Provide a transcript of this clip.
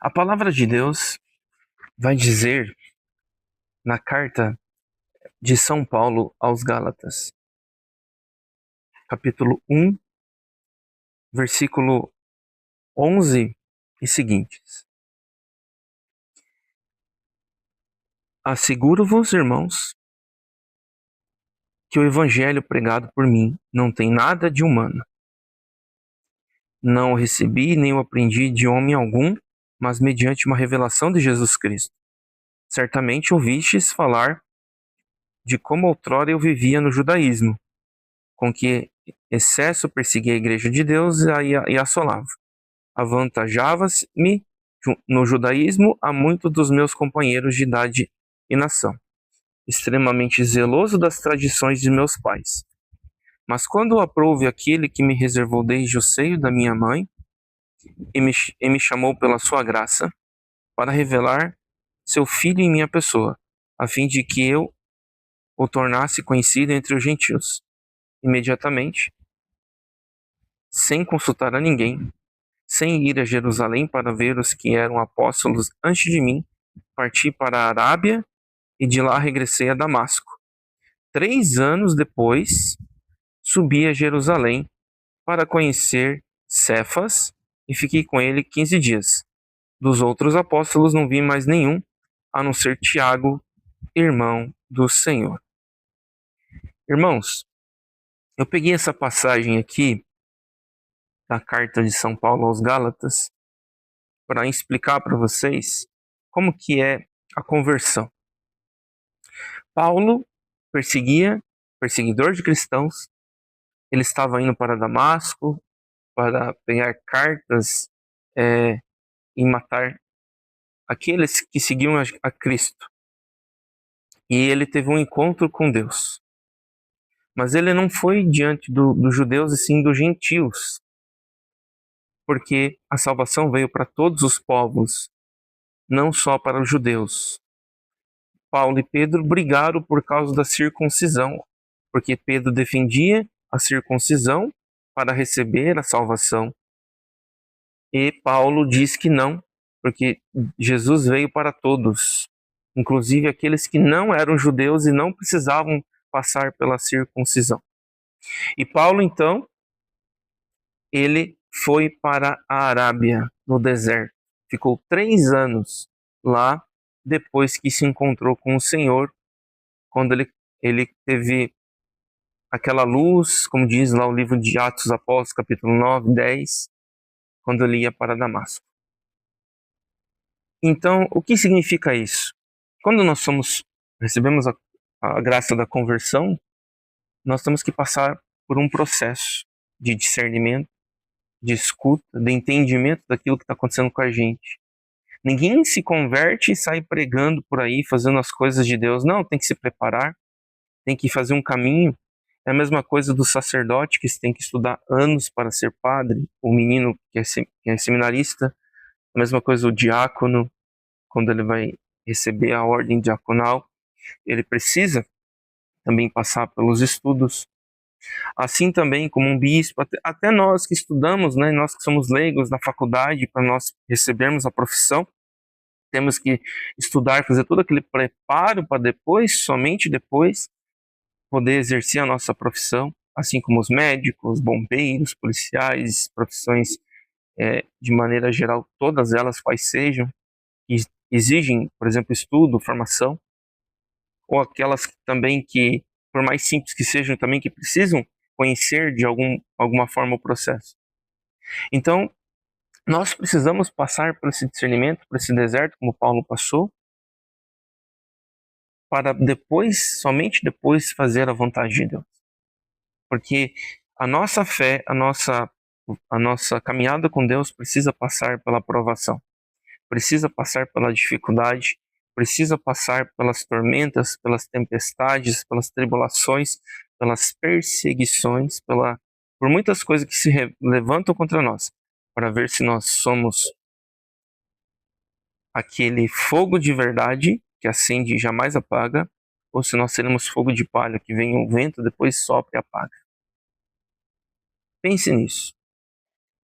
A palavra de Deus vai dizer na carta de São Paulo aos Gálatas, capítulo 1, versículo 11 e seguintes. Asseguro-vos, irmãos, que o evangelho pregado por mim não tem nada de humano. Não o recebi nem o aprendi de homem algum, mas mediante uma revelação de Jesus Cristo. Certamente ouvistes falar de como outrora eu vivia no judaísmo, com que excesso persegui a igreja de Deus e assolava. Avantajava-me no judaísmo a muitos dos meus companheiros de idade e nação, extremamente zeloso das tradições de meus pais. Mas quando aprouve aquele que me reservou desde o seio da minha mãe e me chamou pela sua graça para revelar seu Filho em minha pessoa, a fim de que eu o tornasse conhecido entre os gentios. Imediatamente, sem consultar a ninguém, sem ir a Jerusalém para ver os que eram apóstolos antes de mim, parti para a Arábia e de lá regressei a Damasco. 3 anos depois, subi a Jerusalém para conhecer Cefas e fiquei com ele 15 dias. Dos outros apóstolos não vi mais nenhum, a não ser Tiago, irmão do Senhor. Irmãos, eu peguei essa passagem aqui da carta de São Paulo aos Gálatas para explicar para vocês como que é a conversão. Paulo perseguidor de cristãos, ele estava indo para Damasco para pegar cartas e matar aqueles que seguiam a Cristo. E ele teve um encontro com Deus. Mas ele não foi diante dos judeus e sim dos gentios, porque a salvação veio para todos os povos, não só para os judeus. Paulo e Pedro brigaram por causa da circuncisão, porque Pedro defendia a circuncisão para receber a salvação. E Paulo diz que não, porque Jesus veio para todos, inclusive aqueles que não eram judeus e não precisavam passar pela circuncisão. E Paulo, então, ele foi para a Arábia, no deserto. Ficou 3 anos lá, depois que se encontrou com o Senhor, quando ele teve aquela luz, como diz lá o livro de Atos dos Apóstolos, capítulo 9, 10, quando ele ia para Damasco. Então, o que significa isso? Quando nós recebemos a graça da conversão, nós temos que passar por um processo de discernimento, de escuta, de entendimento daquilo que está acontecendo com a gente. Ninguém se converte e sai pregando por aí, fazendo as coisas de Deus. Não, tem que se preparar, tem que fazer um caminho. É a mesma coisa do sacerdote, que tem que estudar anos para ser padre, o menino que é seminarista. A mesma coisa o diácono, quando ele vai receber a ordem diaconal, ele precisa também passar pelos estudos. Assim também como um bispo, até nós que estudamos, né, nós que somos leigos na faculdade, para nós recebermos a profissão, temos que estudar, fazer todo aquele preparo para depois, somente depois, poder exercer a nossa profissão, assim como os médicos, bombeiros, policiais, profissões de maneira geral, todas elas quais sejam, que exigem, por exemplo, estudo, formação, ou aquelas também que, por mais simples que sejam, também que precisam conhecer de alguma forma o processo. Então, nós precisamos passar por esse discernimento, por esse deserto, como Paulo passou, para depois, somente depois, fazer a vontade de Deus. Porque a nossa fé, a nossa caminhada com Deus precisa passar pela provação, precisa passar pela dificuldade, precisa passar pelas tormentas, pelas tempestades, pelas tribulações, pelas perseguições, por muitas coisas que se levantam contra nós, para ver se nós somos aquele fogo de verdade que acende e jamais apaga, ou se nós seremos fogo de palha que vem o vento, depois sopra e apaga. Pense nisso.